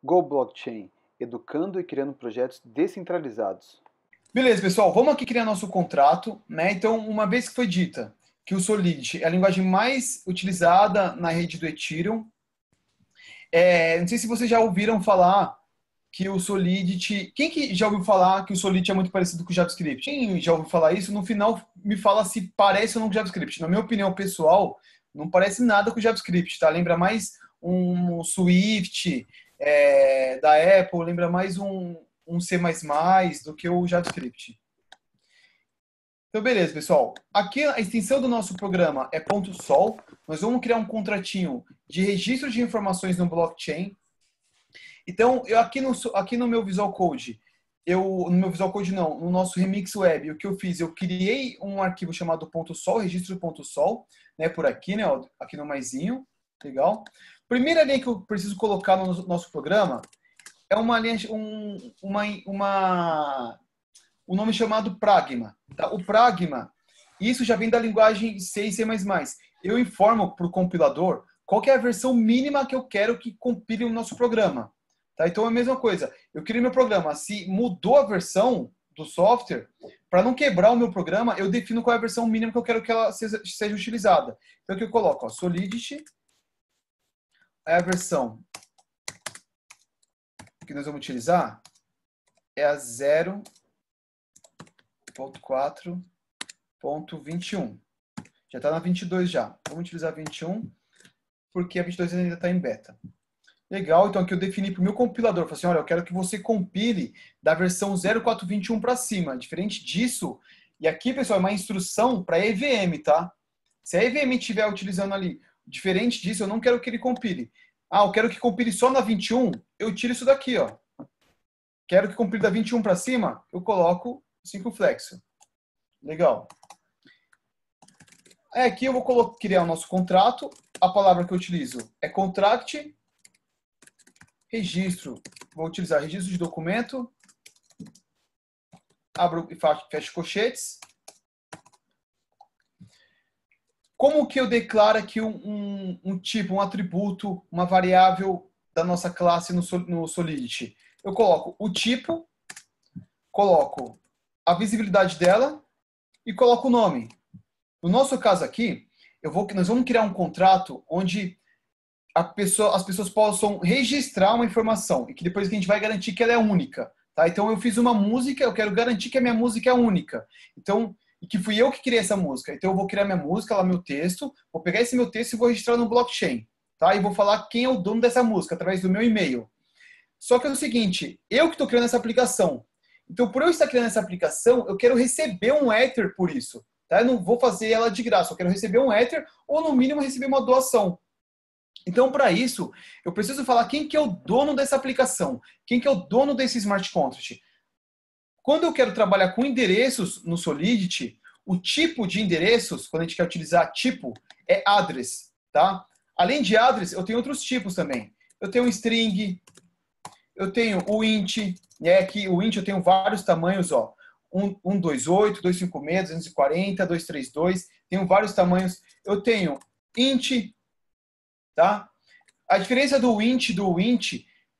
Go Blockchain, educando e criando projetos descentralizados. Beleza, pessoal, vamos aqui criar nosso contrato, né? Então, uma vez que foi dita que o Solidity é a linguagem mais utilizada na rede do Ethereum, não sei se vocês já ouviram falar que o Solidity... Quem que já ouviu falar que o Solidity é muito parecido com o JavaScript? Quem já ouviu falar isso, no final me fala se parece ou não com o JavaScript. Na minha opinião pessoal, não parece nada com o JavaScript, tá? Lembra mais um Swift da Apple, lembra mais um C++ do que o JavaScript. Então, beleza, pessoal. Aqui a extensão do nosso programa é .sol. Nós vamos criar um contratinho de registro de informações no blockchain. Então, eu aqui no meu Visual Code, no nosso Remix Web, o que eu fiz? Eu criei um arquivo chamado .sol, registro.sol, né, por aqui, né, aqui no maisinho. Legal. Primeira linha que eu preciso colocar no nosso programa é uma linha, um nome chamado Pragma. Tá? O Pragma, isso já vem da linguagem C e C++. Eu informo para o compilador qual que é a versão mínima que eu quero que compile o nosso programa. Tá? Então é a mesma coisa. Eu criei meu programa. Se mudou a versão do software, para não quebrar o meu programa, eu defino qual é a versão mínima que eu quero que ela seja utilizada. Então aqui eu coloco, ó, Solidity, a versão que nós vamos utilizar é a 0.4.21. Já está na 22 já. Vamos utilizar 21, porque a 22 ainda está em beta. Legal, então aqui eu defini para o meu compilador, falei assim, olha, eu quero que você compile da versão 0.4.21 para cima. Diferente disso, e aqui, pessoal, é uma instrução para EVM, tá? Se a EVM estiver utilizando ali, diferente disso, eu não quero que ele compile. Ah, eu quero que compile só na 21, eu tiro isso daqui, ó. Quero que compile da 21 para cima, eu coloco 5 flexo. Legal. Aqui eu vou criar o nosso contrato. A palavra que eu utilizo é contract, registro. Vou utilizar registro de documento. Abro e fecho colchetes. Como que eu declaro aqui um tipo, um atributo, uma variável da nossa classe no Solidity? Eu coloco o tipo, coloco a visibilidade dela e coloco o nome. No nosso caso aqui, nós vamos criar um contrato onde as pessoas possam registrar uma informação e que depois a gente vai garantir que ela é única. Tá? Então eu fiz uma música, eu quero garantir que a minha música é única. Então, e que fui eu que criei essa música. Então eu vou criar minha música, lá meu texto, vou pegar esse meu texto e vou registrar no blockchain. Tá? E vou falar quem é o dono dessa música, através do meu e-mail. Só que é o seguinte, eu que estou criando essa aplicação. Então, por eu estar criando essa aplicação, eu quero receber um Ether por isso. Tá? Eu não vou fazer ela de graça, eu quero receber um Ether ou, no mínimo, receber uma doação. Então, para isso, eu preciso falar quem que é o dono dessa aplicação, quem que é o dono desse smart contract. Quando eu quero trabalhar com endereços no Solidity, o tipo de endereços, quando a gente quer utilizar tipo, é address. Tá? Além de address, eu tenho outros tipos também. Eu tenho um string, eu tenho o int, aqui o int eu tenho vários tamanhos, ó. 128, 256, 240, 232, tenho vários tamanhos. Eu tenho int, tá? A diferença do int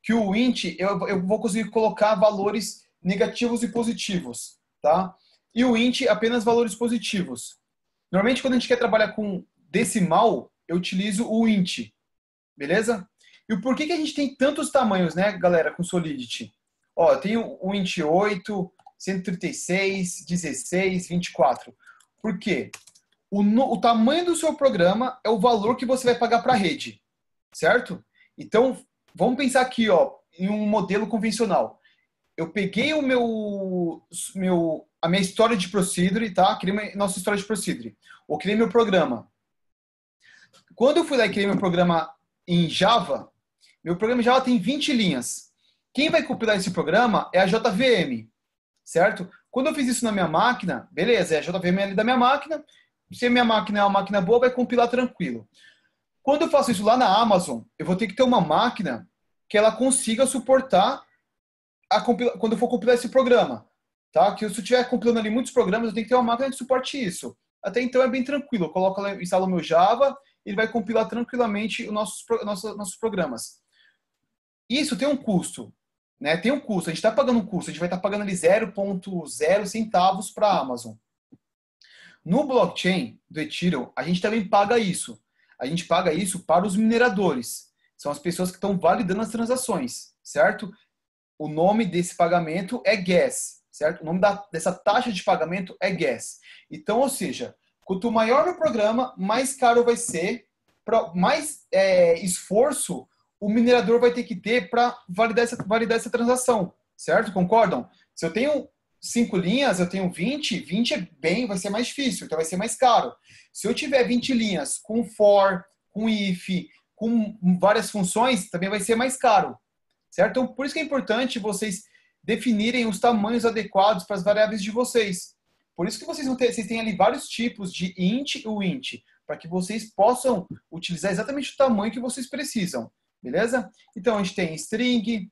que o int eu vou conseguir colocar valores negativos e positivos, tá? E o int apenas valores positivos. Normalmente quando a gente quer trabalhar com decimal, eu utilizo o int, beleza? E por que a gente tem tantos tamanhos, né, galera, com Solidity? Ó, eu tenho o int 8, 136, 16, 24. Por quê? O tamanho do seu programa é o valor que você vai pagar para a rede, certo? Então, vamos pensar aqui, ó, em um modelo convencional. Eu peguei a minha história de procedure, tá? Criei nossa história de procedure. Ou criei meu programa. Quando eu fui lá e criei meu programa em Java, meu programa em Java tem 20 linhas. Quem vai compilar esse programa é a JVM, certo? Quando eu fiz isso na minha máquina, beleza, é a JVM ali da minha máquina. Se a minha máquina é uma máquina boa, vai compilar tranquilo. Quando eu faço isso lá na Amazon, eu vou ter que ter uma máquina que ela consiga suportar quando eu for compilar esse programa. Tá? Que se eu estiver compilando ali muitos programas, eu tenho que ter uma máquina que suporte isso. Até então é bem tranquilo. Eu instalo o meu Java, ele vai compilar tranquilamente os nossos programas. Isso tem um custo, né? Tem um custo. A gente está pagando um custo. A gente vai estar pagando ali 0,0 centavos para a Amazon. No blockchain do Ethereum, a gente também paga isso. A gente paga isso para os mineradores. São as pessoas que estão validando as transações, certo? O nome desse pagamento é gas, certo? O nome dessa taxa de pagamento é gas. Então, ou seja, quanto maior o programa, mais caro vai ser, mais esforço o minerador vai ter que ter para validar essa transação, certo? Concordam? Se eu tenho 5 linhas, eu tenho 20, 20 vai ser mais difícil, então vai ser mais caro. Se eu tiver 20 linhas com for, com if, com várias funções, também vai ser mais caro, certo? Então, por isso que é importante vocês definirem os tamanhos adequados para as variáveis de vocês. Por isso que vocês têm ali vários tipos de int e wint, para que vocês possam utilizar exatamente o tamanho que vocês precisam, beleza? Então, a gente tem string,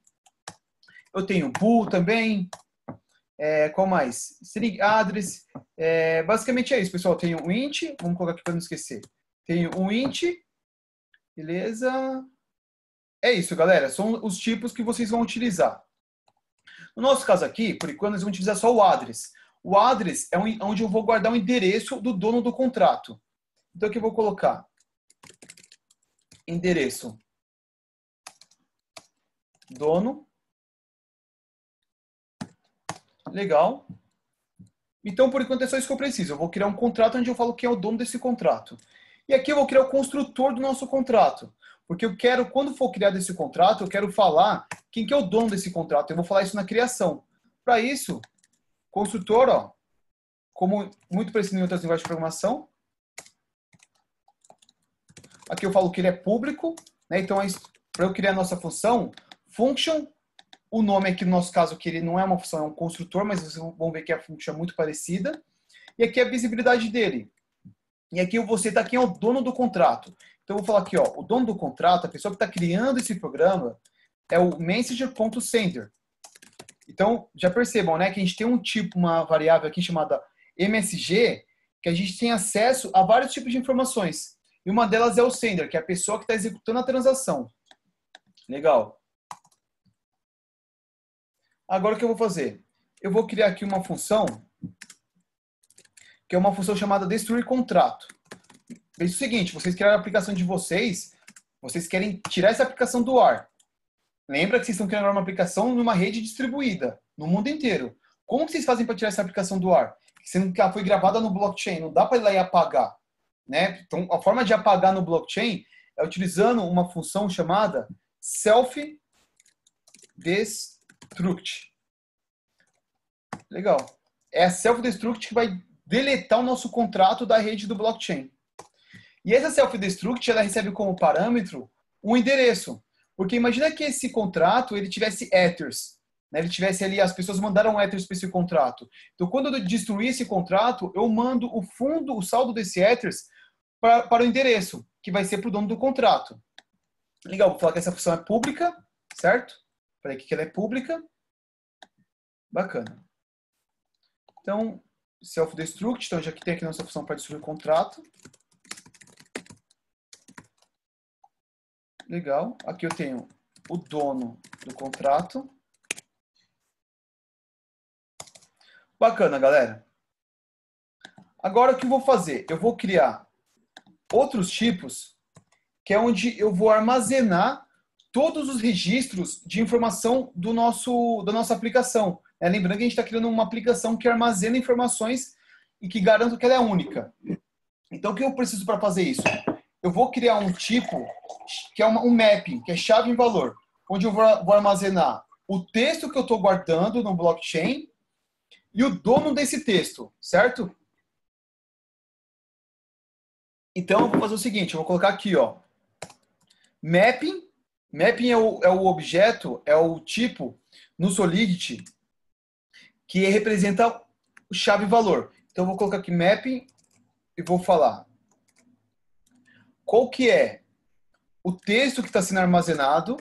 eu tenho bool também, qual mais? String address, basicamente é isso, pessoal. Tem um int, vamos colocar aqui para não esquecer. Tem um int, beleza? É isso, galera. São os tipos que vocês vão utilizar. No nosso caso aqui, por enquanto, nós vamos utilizar só o address. O address é onde eu vou guardar o endereço do dono do contrato. Então, aqui eu vou colocar endereço dono. Legal. Então, por enquanto, é só isso que eu preciso. Eu vou criar um contrato onde eu falo quem é o dono desse contrato. E aqui eu vou criar o construtor do nosso contrato. Porque eu quero, quando for criado esse contrato, eu quero falar quem que é o dono desse contrato. Eu vou falar isso na criação. Para isso, construtor, ó, como muito parecido em outras linguagens de programação. Aqui eu falo que ele é público, né? Então, para eu criar a nossa função, function, o nome aqui no nosso caso, que ele não é uma função, é um construtor, mas vocês vão ver que a função é muito parecida. E aqui é a visibilidade dele. E aqui eu vou citar quem é o dono do contrato. Então, eu vou falar aqui, ó, o dono do contrato, a pessoa que está criando esse programa, é o messenger.sender. Então, já percebam, né, que a gente tem um tipo, uma variável aqui chamada MSG, que a gente tem acesso a vários tipos de informações. E uma delas é o sender, que é a pessoa que está executando a transação. Legal. Agora o que eu vou fazer? Eu vou criar aqui uma função, que é uma função chamada destruir contrato. Veja o seguinte, vocês criaram a aplicação de vocês querem tirar essa aplicação do ar. Lembra que vocês estão criando uma aplicação numa rede distribuída, no mundo inteiro. Como que vocês fazem para tirar essa aplicação do ar? Sendo que ela foi gravada no blockchain, não dá para ir lá e apagar, né? Então, a forma de apagar no blockchain é utilizando uma função chamada self-destruct. Legal. É a self-destruct que vai deletar o nosso contrato da rede do blockchain. E essa self-destruct, ela recebe como parâmetro um endereço. Porque imagina que esse contrato, ele tivesse ethers. Né? Ele tivesse ali, as pessoas mandaram ethers para esse contrato. Então, quando eu destruir esse contrato, eu mando o fundo, o saldo desse ethers para o endereço, que vai ser para o dono do contrato. Legal, vou falar que essa função é pública, certo? Falei aqui que ela é pública. Bacana. Então, self-destruct, então já que tem aqui nossa função para destruir o contrato. Legal. Aqui eu tenho o dono do contrato. Bacana, galera. Agora o que eu vou fazer? Eu vou criar outros tipos, que é onde eu vou armazenar todos os registros de informação da nossa aplicação. Lembrando que a gente está criando uma aplicação que armazena informações e que garanta que ela é única. Então, o que eu preciso para fazer isso? Eu vou criar um tipo que é um mapping, que é chave em valor, onde eu vou armazenar o texto que eu estou guardando no blockchain e o dono desse texto, certo? Então, eu vou fazer o seguinte, eu vou colocar aqui, ó, mapping. Mapping é o objeto, é o tipo no Solidity que representa o chave valor. Então, eu vou colocar aqui mapping e vou falar qual que é o texto que está sendo armazenado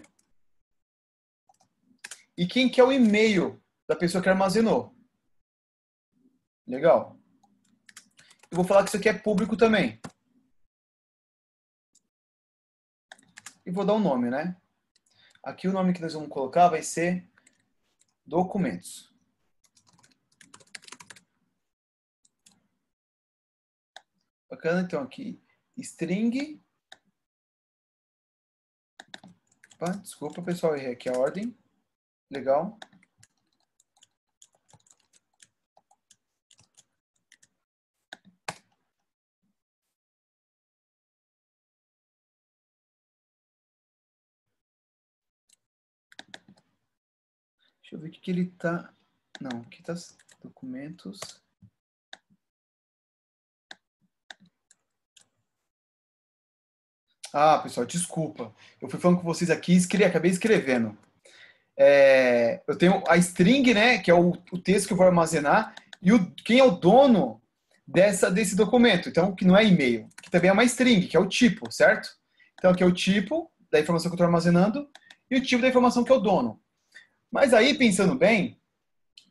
e quem que é o e-mail da pessoa que armazenou. Legal. Eu vou falar que isso aqui é público também. E vou dar um nome, né? Aqui o nome que nós vamos colocar vai ser documentos. Bacana, então aqui, string. Opa, desculpa, pessoal, errei aqui a ordem. Legal. Deixa eu ver o que ele tá... Não, aqui tá documentos. Ah, pessoal, desculpa. Eu fui falando com vocês aqui e acabei escrevendo. Eu tenho a string, né, que é o texto que eu vou armazenar, e quem é o dono desse documento. Então, que não é e-mail, que também é uma string, que é o tipo, certo? Então, aqui é o tipo da informação que eu estou armazenando e o tipo da informação que é o dono. Mas aí, pensando bem,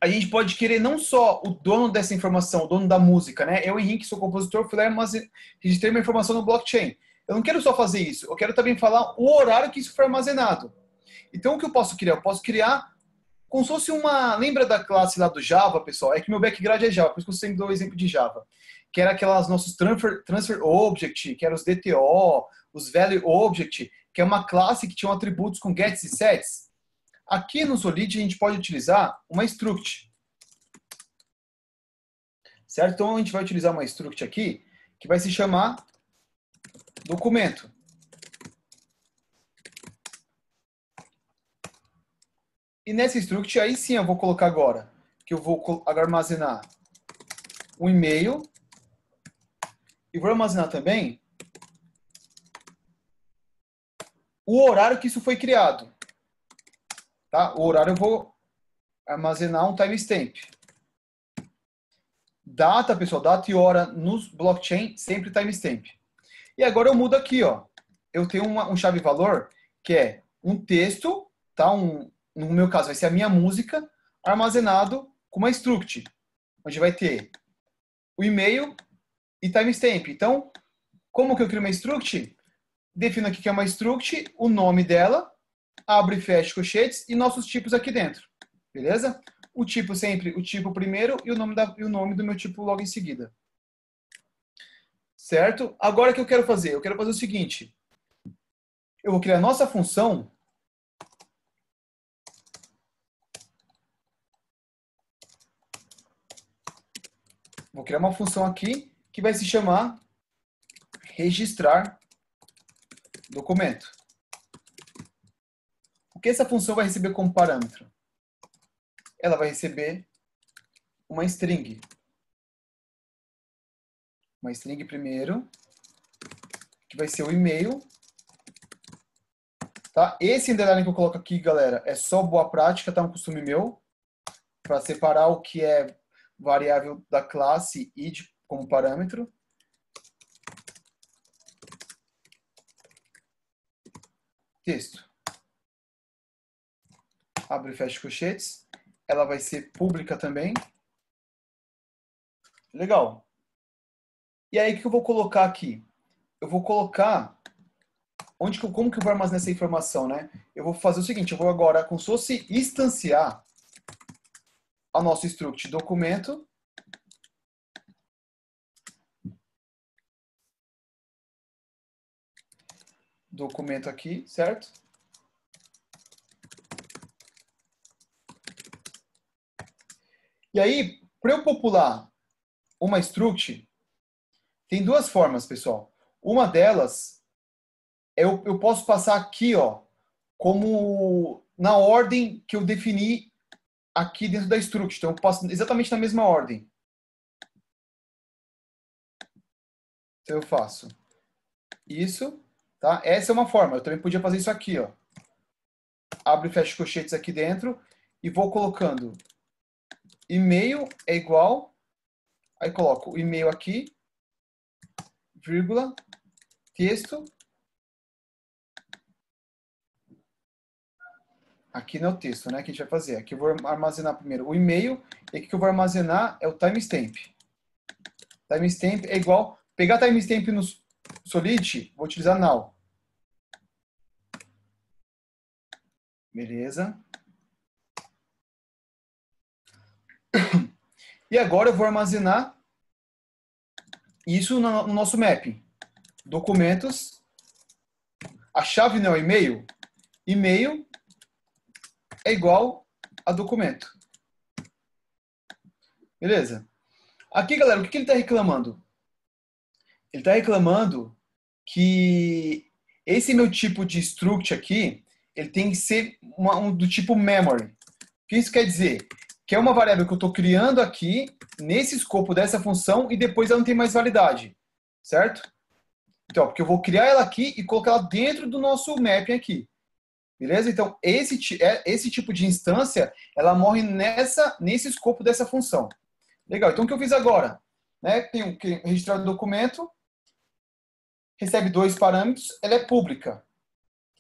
a gente pode querer não só o dono dessa informação, o dono da música, né? Eu, Henrique, sou compositor, fui lá e registrei uma informação no blockchain. Eu não quero só fazer isso, eu quero também falar o horário que isso foi armazenado. Então, o que eu posso criar? Eu posso criar como se fosse uma... Lembra da classe lá do Java, pessoal? É que meu background é Java, por isso que eu sempre dou o exemplo de Java. Que era aquelas nossos transfer object, que eram os DTO, os value object, que é uma classe que tinha atributos com gets e sets. Aqui no Solid a gente pode utilizar uma struct. Certo? Então a gente vai utilizar uma struct aqui, que vai se chamar documento. E nessa struct, aí sim eu vou colocar agora, que eu vou armazenar um e-mail, e vou armazenar também o horário que isso foi criado. Tá? O horário eu vou armazenar um timestamp. Data, pessoal, data e hora nos blockchain, sempre timestamp. E agora eu mudo aqui, ó. Eu tenho um chave-valor que é um texto, tá? No meu caso vai ser a minha música, armazenado com uma struct, onde vai ter o e-mail e timestamp. Então, como que eu crio uma struct? Defino aqui que é uma struct, o nome dela, abro e fecho colchetes e nossos tipos aqui dentro. Beleza? O tipo sempre, o tipo primeiro e o nome do meu tipo logo em seguida. Certo? Agora o que eu quero fazer? Eu quero fazer o seguinte. Eu vou criar a nossa função. Vou criar uma função aqui que vai se chamar registrar documento. O que essa função vai receber como parâmetro? Ela vai receber uma string. Uma string primeiro, que vai ser o e-mail. Tá? Esse underline que eu coloco aqui, galera, é só boa prática, tá? Um costume meu, para separar o que é variável da classe id como parâmetro. Texto. Abre e fecha colchetes. Ela vai ser pública também. Legal. E aí, o que eu vou colocar aqui? Eu vou colocar... como que eu vou armazenar essa informação, né? Eu vou fazer o seguinte, eu vou agora, como se fosse instanciar a nossa struct documento. Documento aqui, certo? E aí, para eu popular uma struct, tem duas formas, pessoal. Uma delas, eu posso passar aqui, ó, como na ordem que eu defini aqui dentro da struct. Então, eu passo exatamente na mesma ordem. Então, eu faço isso, tá? Essa é uma forma. Eu também podia fazer isso aqui, ó. Abro e fecho colchetes aqui dentro e vou colocando e-mail é igual, aí coloco o e-mail aqui, vírgula, texto. Aqui não é o texto, né, que a gente vai fazer. Aqui eu vou armazenar primeiro o e-mail, e aqui que eu vou armazenar é o timestamp. Timestamp é igual... Pegar timestamp no Solid, vou utilizar now. Beleza. E agora eu vou armazenar isso no nosso mapping. Documentos. A chave não é e-mail? E-mail é igual a documento. Beleza? Aqui, galera, o que ele está reclamando? Ele está reclamando que esse meu tipo de struct aqui, ele tem que ser do tipo memory. O que isso quer dizer? Que é uma variável que eu estou criando aqui, nesse escopo dessa função, e depois ela não tem mais validade. Certo? Então, porque eu vou criar ela aqui e colocar ela dentro do nosso mapping aqui. Beleza? Então, esse tipo de instância, ela morre nesse escopo dessa função. Legal. Então, o que eu fiz agora? Né? Tenho que registrar o documento, recebe 2 parâmetros, ela é pública.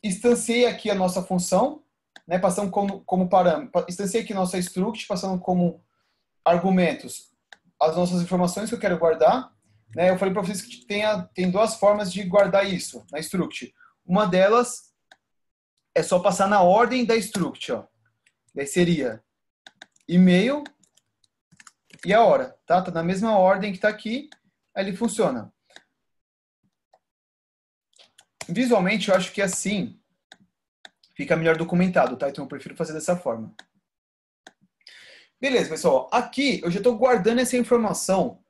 Instanciei aqui a nossa função, né? Passando como parâmetro. Instanciei aqui nossa struct, passando como argumentos as nossas informações que eu quero guardar. Né? Eu falei para vocês que tem 2 formas de guardar isso na struct. Uma delas é só passar na ordem da struct. Ó. Daí seria e-mail e a hora. Tá na mesma ordem que está aqui, aí ele funciona. Visualmente, eu acho que assim fica melhor documentado, tá? Então eu prefiro fazer dessa forma. Beleza, pessoal. Aqui eu já estou guardando essa informação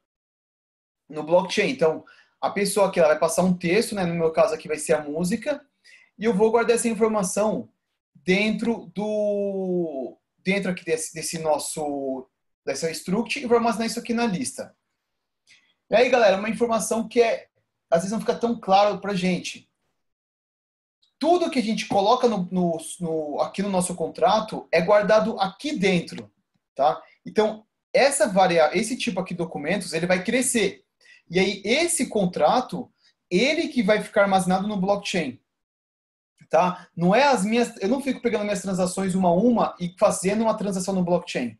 no blockchain. Então, a pessoa aqui ela vai passar um texto, né? No meu caso aqui vai ser a música, e eu vou guardar essa informação dentro aqui dessa struct e vou armazenar isso aqui na lista. E aí, galera, uma informação que às vezes não fica tão claro pra gente. Tudo que a gente coloca aqui no nosso contrato é guardado aqui dentro, tá? Então, esse tipo aqui de documentos, ele vai crescer. E aí, esse contrato, ele que vai ficar armazenado no blockchain, tá? Não é eu não fico pegando minhas transações uma a uma e fazendo uma transação no blockchain.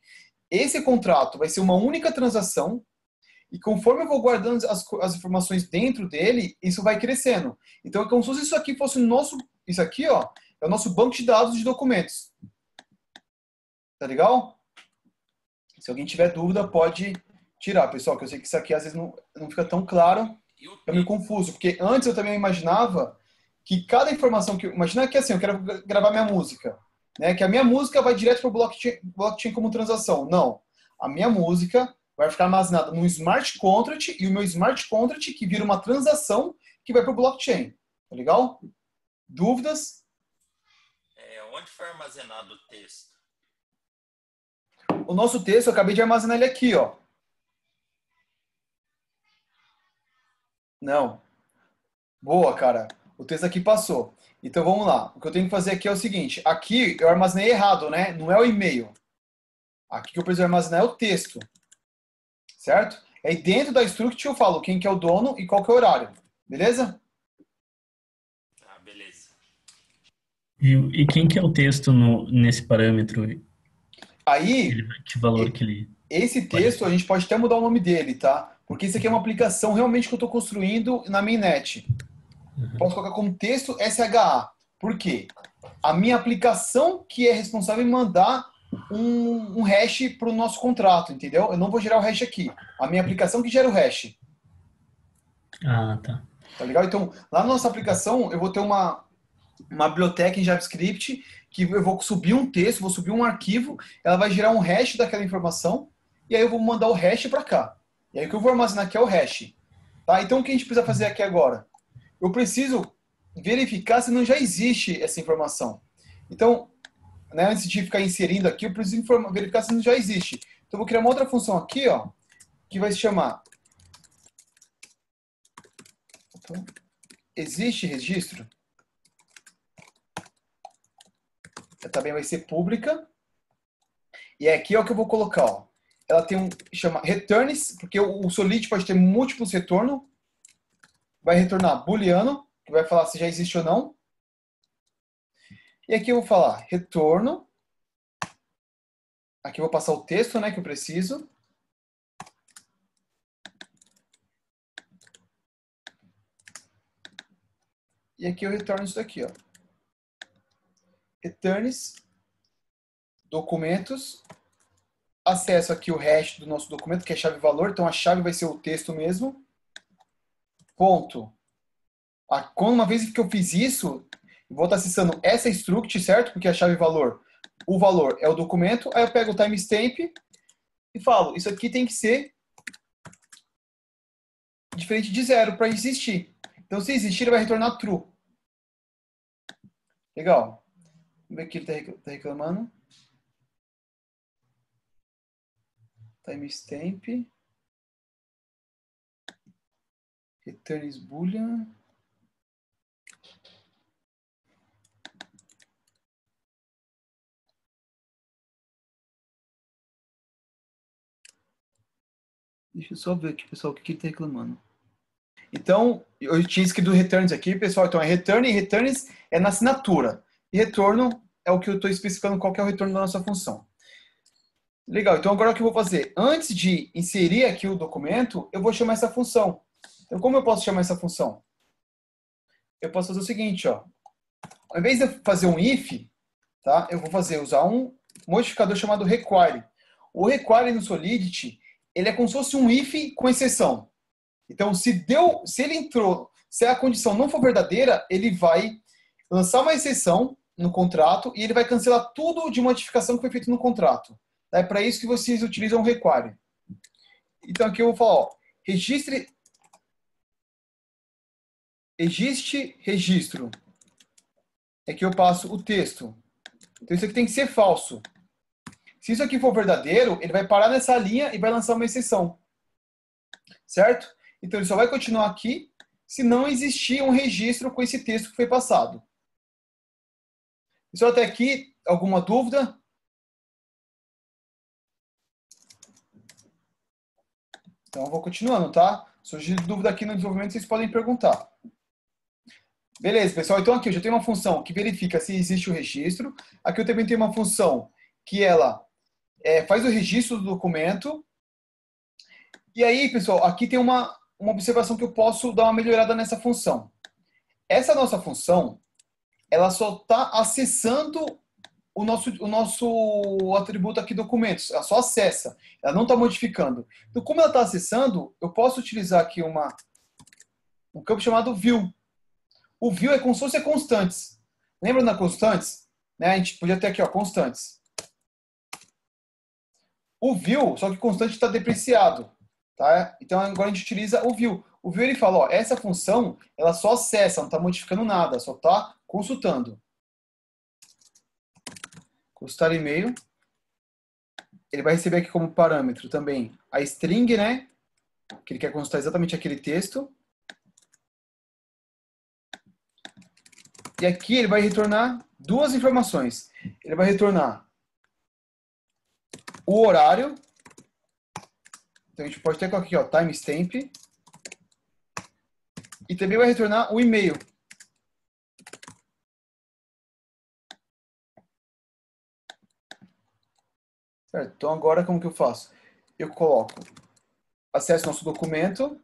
Esse contrato vai ser uma única transação e conforme eu vou guardando as informações dentro dele, isso vai crescendo. Então, é como se isso aqui fosse isso aqui, ó, é o nosso banco de dados de documentos. Tá legal? Se alguém tiver dúvida, pode tirar, pessoal, que eu sei que isso aqui às vezes não fica tão claro. Eu me confuso, porque antes eu também imaginava que cada informação imagina que assim, eu quero gravar minha música, né? Que a minha música vai direto para o blockchain como transação. Não. A minha música vai ficar armazenada num smart contract e o meu smart contract que vira uma transação que vai para o blockchain. Tá legal? Dúvidas? Onde foi armazenado o texto? O nosso texto, eu acabei de armazenar ele aqui, ó. Não. Boa, cara. O texto aqui passou. Então vamos lá. O que eu tenho que fazer aqui é o seguinte. Aqui eu armazenei errado, né? Não é o e-mail. Aqui que eu preciso armazenar é o texto. Certo? Aí dentro da struct eu falo quem que é o dono e qual que é o horário. Beleza? Ah, beleza. E quem que é o texto nesse parâmetro? Aí, Que valor que ele... esse texto a gente pode até mudar o nome dele, tá? Porque isso aqui é uma aplicação realmente que eu estou construindo na mainnet. Posso colocar como texto SHA. Por quê? A minha aplicação que é responsável em mandar um hash para o nosso contrato, entendeu? Eu não vou gerar o hash aqui. A minha aplicação que gera o hash. Ah, tá. Tá legal? Então, lá na nossa aplicação, eu vou ter uma biblioteca em JavaScript que eu vou subir um texto, vou subir um arquivo, ela vai gerar um hash daquela informação e aí eu vou mandar o hash para cá. E aí o que eu vou armazenar aqui é o hash. Tá? Então, o que a gente precisa fazer aqui agora? Eu preciso verificar se não já existe essa informação. Então, né, antes de ficar inserindo aqui, eu preciso verificar se não já existe. Então, eu vou criar uma outra função aqui, ó, que vai se chamar existe registro. Também vai ser pública. E aqui é o que eu vou colocar. Ó. Ela tem chama returns, porque o Solid pode ter múltiplos retornos. Vai retornar booleano, que vai falar se já existe ou não. E aqui eu vou falar retorno. Aqui eu vou passar o texto, né, que eu preciso. E aqui eu retorno isso daqui, ó. returns, documentos, acesso aqui o hash do nosso documento, que é chave valor, então a chave vai ser o texto mesmo, ponto. Uma vez que eu fiz isso, eu vou estar acessando essa struct, certo? Porque a chave valor, o valor é o documento, aí eu pego o timestamp e falo, isso aqui tem que ser diferente de 0 para existir. Então, se existir, ele vai retornar true. Legal. Vamos ver o que ele está reclamando. Timestamp. Returns boolean. Deixa eu só ver aqui, pessoal, o que ele está reclamando. Então, eu tinha escrito returns aqui, pessoal. Então, é return e returns é na assinatura. E retorno é o que eu estou especificando qual que é o retorno da nossa função. Legal, então agora o que eu vou fazer? Antes de inserir aqui o documento, eu vou chamar essa função. Então, como eu posso chamar essa função? Eu posso fazer o seguinte, ó. Ao invés de eu fazer um if, tá? Eu vou usar um modificador chamado require. O require no Solidity, ele é como se fosse um if com exceção. Então, se ele entrou, se a condição não for verdadeira, ele vai lançar uma exceção no contrato e ele vai cancelar tudo de modificação que foi feito no contrato. É para isso que vocês utilizam o require. Então, aqui eu vou falar, ó, existe registro. É que eu passo o texto. Então, isso aqui tem que ser falso. Se isso aqui for verdadeiro, ele vai parar nessa linha e vai lançar uma exceção. Certo? Então, ele só vai continuar aqui se não existir um registro com esse texto que foi passado. Pessoal, até aqui, alguma dúvida? Então, eu vou continuando, tá? Se surgir dúvida aqui no desenvolvimento, vocês podem perguntar. Beleza, pessoal. Então, aqui eu já tenho uma função que verifica se existe o registro. Aqui eu também tenho uma função que ela faz o registro do documento. E aí, pessoal, aqui tem uma observação que eu posso dar uma melhorada nessa função. Essa nossa função, ela só está acessando o nosso atributo aqui, documentos. Ela só acessa. Ela não está modificando. Então, como ela está acessando, eu posso utilizar aqui um campo chamado view. O view é como se fosse constantes. Lembra da constantes? Né? A gente podia ter aqui, ó, constantes. O view, só que constante está depreciado. Tá? Então, agora a gente utiliza o view. O view, ele fala, ó, essa função, ela só acessa, não está modificando nada, só está consultando. Consultar e-mail. Ele vai receber aqui como parâmetro também a string, né? Que ele quer consultar exatamente aquele texto. E aqui ele vai retornar duas informações. Ele vai retornar o horário. Então a gente pode ter aqui, ó, timestamp. E também vai retornar o e-mail. Certo? Então agora como que eu faço? Eu coloco acesso ao nosso documento.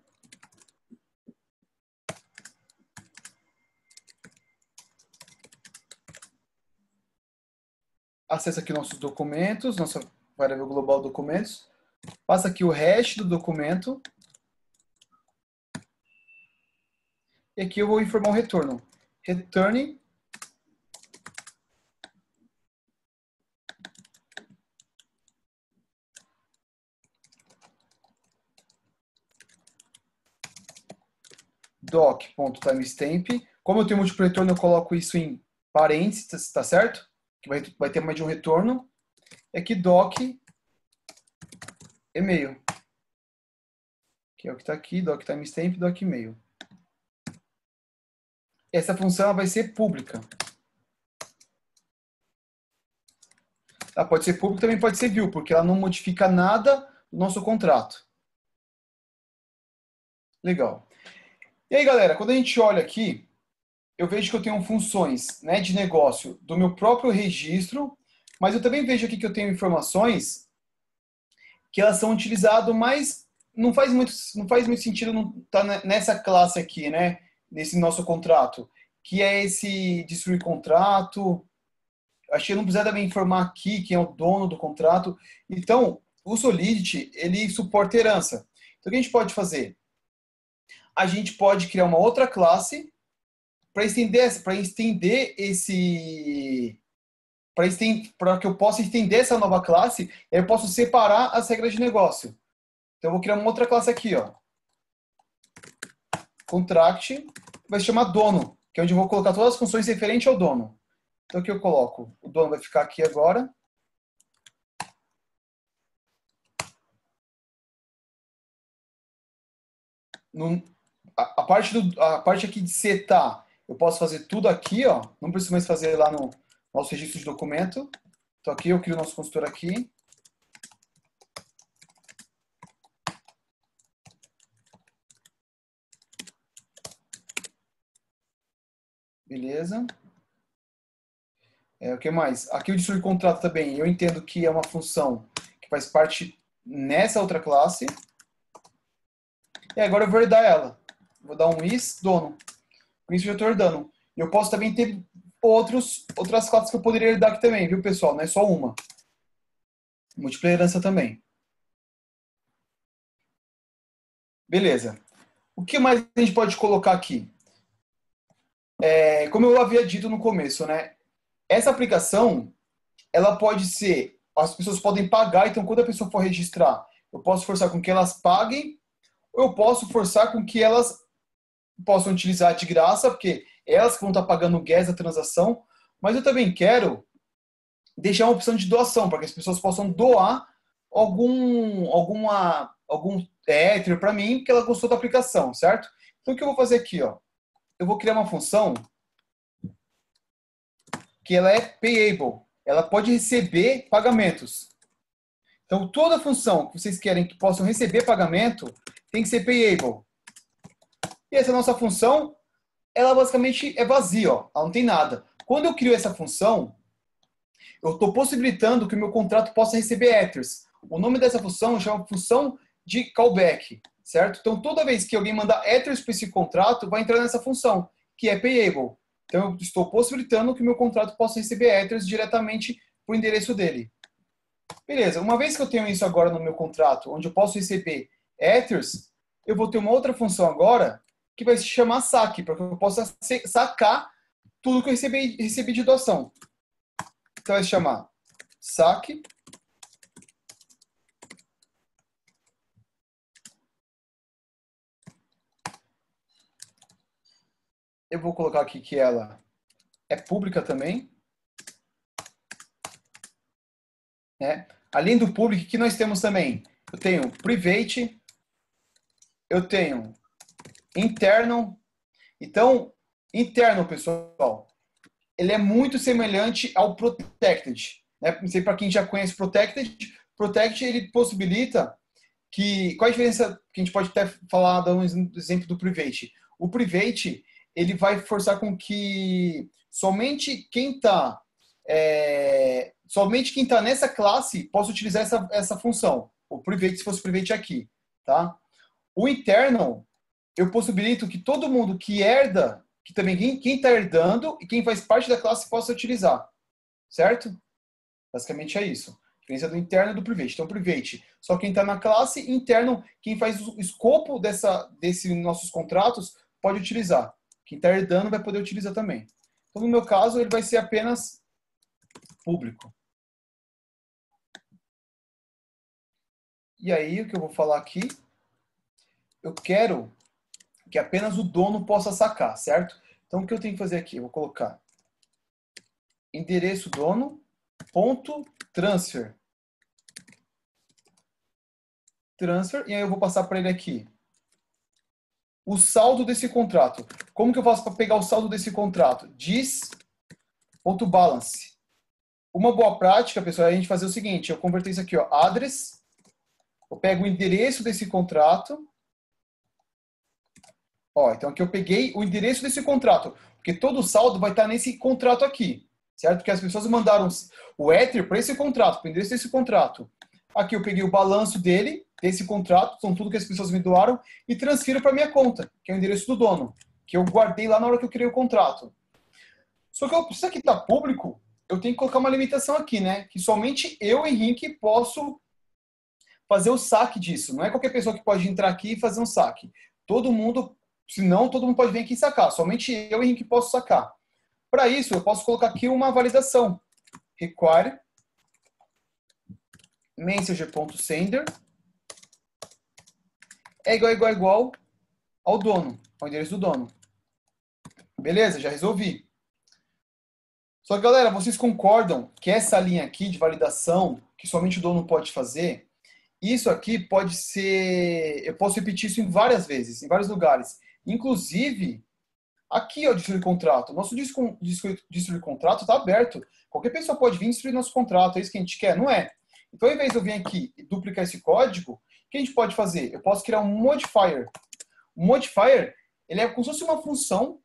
Acessa aqui nossos documentos, nossa variável global documentos. Passa aqui o hash do documento. E aqui eu vou informar o retorno. Return doc.timestamp. Como eu tenho múltiplo retorno, eu coloco isso em parênteses, tá certo? Que vai ter mais de um retorno. E aqui doc e-mail. Que é o que está aqui, doc timestamp, doc e-mail. Essa função vai ser pública. Ela pode ser pública, também pode ser view, porque ela não modifica nada do nosso contrato. Legal. E aí, galera, quando a gente olha aqui, eu vejo que eu tenho funções, né, de negócio do meu próprio registro, mas eu também vejo aqui que eu tenho informações que elas são utilizadas, mas não faz muito sentido não estar nessa classe aqui, né, nesse nosso contrato, que é esse destruir contrato, Acho que eu não precisa também informar aqui quem é o dono do contrato. Então, o Solidity, ele suporta herança. Então, o que a gente pode fazer? A gente pode criar uma outra classe para estender esse... Para que eu possa estender essa nova classe, eu posso separar as regras de negócio. Então, eu vou criar uma outra classe aqui, ó. Contract, vai se chamar dono, que é onde eu vou colocar todas as funções referentes ao dono. Então, aqui eu coloco, o dono vai ficar aqui agora. A parte aqui de setar, eu posso fazer tudo aqui, ó. Não preciso mais fazer lá no nosso registro de documento. Então, aqui eu crio o nosso consultor aqui. Beleza. O que mais? Aqui o destruir contrato também, eu entendo que é uma função que faz parte nessa outra classe. E agora eu vou herdar ela. Vou dar um is dono. Com isso eu estou herdando. Eu posso também ter outras classes que eu poderia herdar aqui também, viu, pessoal? Não é só uma. Múltipla herança também. Beleza. O que mais a gente pode colocar aqui? Como eu havia dito no começo, né? Essa aplicação, ela pode ser... As pessoas podem pagar, então quando a pessoa for registrar, eu posso forçar com que elas paguem, ou eu posso forçar com que elas possam utilizar de graça, porque elas vão estar pagando o gas da transação, mas eu também quero deixar uma opção de doação, para que as pessoas possam doar algum Ether para mim, porque ela gostou da aplicação, certo? Então o que eu vou fazer aqui, ó? Eu vou criar uma função que ela é payable. Ela pode receber pagamentos. Então, toda função que vocês querem que possam receber pagamento tem que ser payable. E essa nossa função, ela basicamente é vazia, ó. Ela não tem nada. Quando eu crio essa função, eu estou possibilitando que o meu contrato possa receber Ethers. O nome dessa função chama função de callback, certo? Então, toda vez que alguém mandar Ethers para esse contrato, vai entrar nessa função, que é payable. Então, eu estou possibilitando que o meu contrato possa receber Ethers diretamente para o endereço dele. Beleza, uma vez que eu tenho isso agora no meu contrato, onde eu posso receber Ethers, eu vou ter uma outra função agora, que vai se chamar saque, para que eu possa sacar tudo que eu recebi de doação. Então, vai se chamar saque. Eu vou colocar aqui que ela é pública também. Né? Além do public, o que nós temos também? Eu tenho private, eu tenho internal. Então, internal, pessoal, ele é muito semelhante ao protected. Né? Não sei para quem já conhece protected. Protected, ele possibilita que... Qual a diferença que a gente pode até falar, dar um exemplo do private? O private, ele vai forçar com que somente quem está nessa classe possa utilizar essa função. O private, se fosse private aqui. Tá? O internal, eu possibilito que todo mundo que herda, que também quem está herdando e quem faz parte da classe possa utilizar. Certo? Basicamente é isso. A diferença do interno e do private. Então, private, só quem está na classe. Interno, quem faz o escopo desses nossos contratos pode utilizar. Quem está herdando vai poder utilizar também. Então, no meu caso, ele vai ser apenas público. E aí, o que eu vou falar aqui? Eu quero que apenas o dono possa sacar, certo? Então, o que eu tenho que fazer aqui? Eu vou colocar endereço dono, ponto, transfer. Transfer, e aí eu vou passar para ele aqui o saldo desse contrato. Como que eu faço para pegar o saldo desse contrato? Dis.balance. Uma boa prática, pessoal, é a gente fazer o seguinte, eu converter isso aqui, ó, address, eu pego o endereço desse contrato. Ó, então aqui eu peguei o endereço desse contrato, porque todo o saldo vai estar nesse contrato aqui, certo? Porque as pessoas mandaram o Ether para esse contrato, para o endereço desse contrato. Aqui eu peguei o balanço desse contrato, são tudo que as pessoas me doaram, e transfiro para minha conta, que é o endereço do dono, que eu guardei lá na hora que eu criei o contrato. Só que isso aqui está público, eu tenho que colocar uma limitação aqui, né? Que somente eu, Henrique, posso fazer o saque disso. Não é qualquer pessoa que pode entrar aqui e fazer um saque. Todo mundo, senão todo mundo pode vir aqui e sacar. Somente eu, Henrique, posso sacar. Para isso, eu posso colocar aqui uma validação. Require messenger.sender é igual ao dono, ao endereço do dono. Beleza? Já resolvi. Só que, galera, vocês concordam que essa linha aqui de validação, que somente o dono pode fazer, isso aqui pode ser... Eu posso repetir isso em várias vezes, em vários lugares. Inclusive, aqui, ó, destruir contrato. Nosso destruir contrato está aberto. Qualquer pessoa pode vir destruir nosso contrato. É isso que a gente quer? Não é. Então, ao invés de eu vir aqui e duplicar esse código, o que a gente pode fazer? Eu posso criar um modifier. O modifier, ele é como se fosse uma função,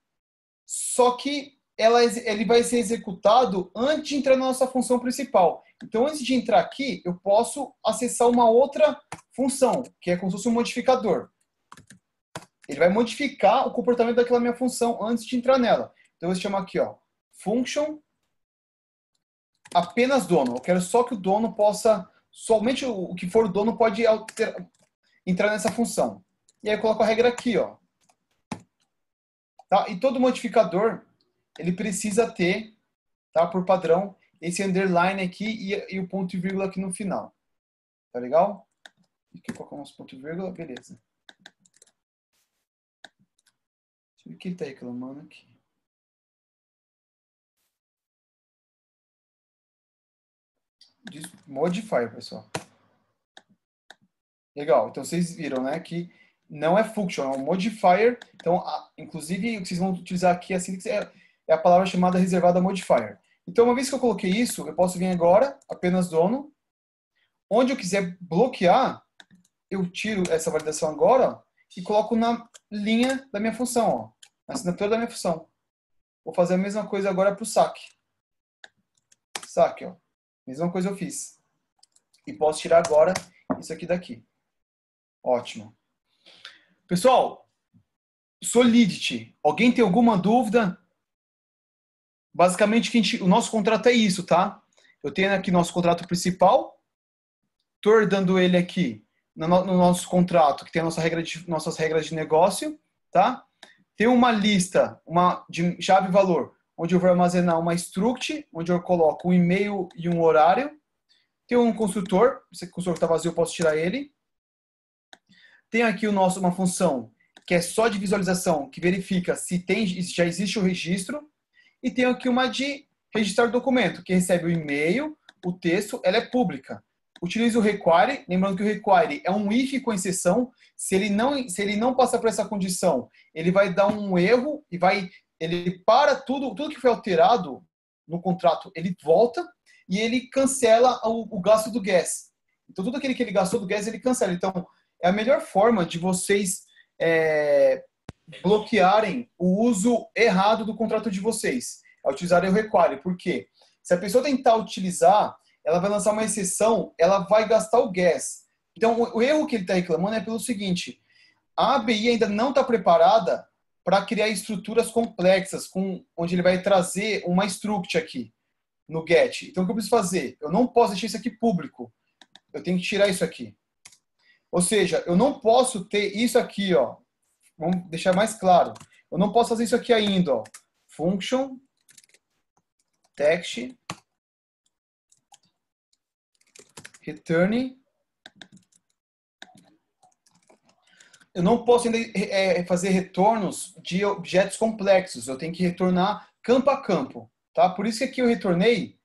só que ele vai ser executado antes de entrar na nossa função principal. Então, antes de entrar aqui, eu posso acessar uma outra função, que é como se fosse um modificador. Ele vai modificar o comportamento daquela minha função antes de entrar nela. Então, eu vou chamar aqui, ó, function apenas dono. Eu quero só que o dono possa, somente o que for o dono pode entrar nessa função. E aí eu coloco a regra aqui, ó. Tá? E todo modificador, ele precisa ter, tá, por padrão, esse underline aqui e o ponto e vírgula aqui no final. Tá legal? Aqui colocamos ponto e vírgula, beleza. Deixa eu ver o que ele tá reclamando aqui. Diz modifier, pessoal. Legal, então vocês viram, né, que não é function, é um modifier. Então, inclusive, o que vocês vão utilizar aqui assim, é a palavra chamada reservada modifier. Então, uma vez que eu coloquei isso, eu posso vir agora, apenas dono. Onde eu quiser bloquear, eu tiro essa validação agora, ó, e coloco na linha da minha função, ó, na assinatura da minha função. Vou fazer a mesma coisa agora para o saque. Saque, ó. Mesma coisa eu fiz. E posso tirar agora isso aqui daqui. Ótimo. Pessoal, Solidity. Alguém tem alguma dúvida? Basicamente, o nosso contrato é isso, tá? Eu tenho aqui nosso contrato principal. Estou herdando ele aqui no nosso contrato, que tem nossas regras de negócio, tá? Tem uma lista de chave e valor, onde eu vou armazenar uma struct, onde eu coloco um e-mail e um horário. Tem um construtor, esse construtor está vazio, eu posso tirar ele. Tem aqui uma função que é só de visualização, que verifica se já existe o registro. E tem aqui uma de registrar documento, que recebe o e-mail, o texto, ela é pública. Utilizo o require, lembrando que o require é um if com exceção. Se ele não passar por essa condição, ele vai dar um erro e ele para tudo que foi alterado no contrato, ele volta e ele cancela o gasto do gas. Então, tudo aquele que ele gastou do gas, ele cancela. Então, é a melhor forma de vocês bloquearem o uso errado do contrato de vocês. É utilizar o require. Por quê? Se a pessoa tentar utilizar, ela vai lançar uma exceção, ela vai gastar o gas. Então, o erro que ele está reclamando é pelo seguinte: a ABI ainda não está preparada para criar estruturas complexas, onde ele vai trazer uma struct aqui no get. Então, o que eu preciso fazer? Eu não posso deixar isso aqui público. Eu tenho que tirar isso aqui. Ou seja, eu não posso ter isso aqui, ó. Vamos deixar mais claro. Eu não posso fazer isso aqui ainda, ó. Function text return. Eu não posso ainda fazer retornos de objetos complexos. Eu tenho que retornar campo a campo, tá? Por isso que aqui eu retornei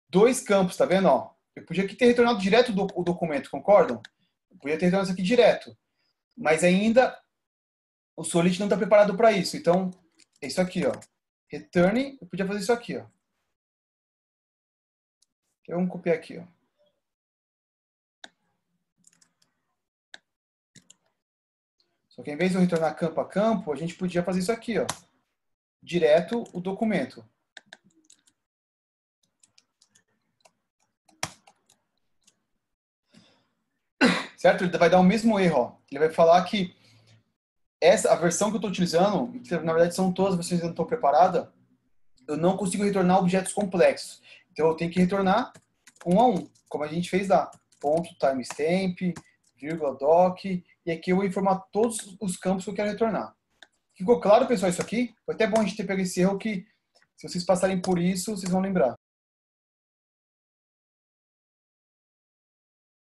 2 campos, tá vendo, ó? Eu podia aqui ter retornado direto o documento, concordam? Eu podia ter retornado isso aqui direto. Mas ainda o Solid não está preparado para isso. Então, é isso aqui, ó. Return, eu podia fazer isso aqui, ó. Vamos copiar aqui, ó. Só que, em vez de eu retornar campo a campo, a gente podia fazer isso aqui, ó. Direto o documento. Certo? Ele vai dar o mesmo erro, ó. Ele vai falar que a versão que eu estou utilizando, que na verdade são todas as versões que eu não estou preparada, eu não consigo retornar objetos complexos. Então eu tenho que retornar um a um, como a gente fez lá. Ponto, timestamp, vírgula, doc, e aqui eu vou informar todos os campos que eu quero retornar. Ficou claro, pessoal, isso aqui? Foi até bom a gente ter pego esse erro que, se vocês passarem por isso, vocês vão lembrar.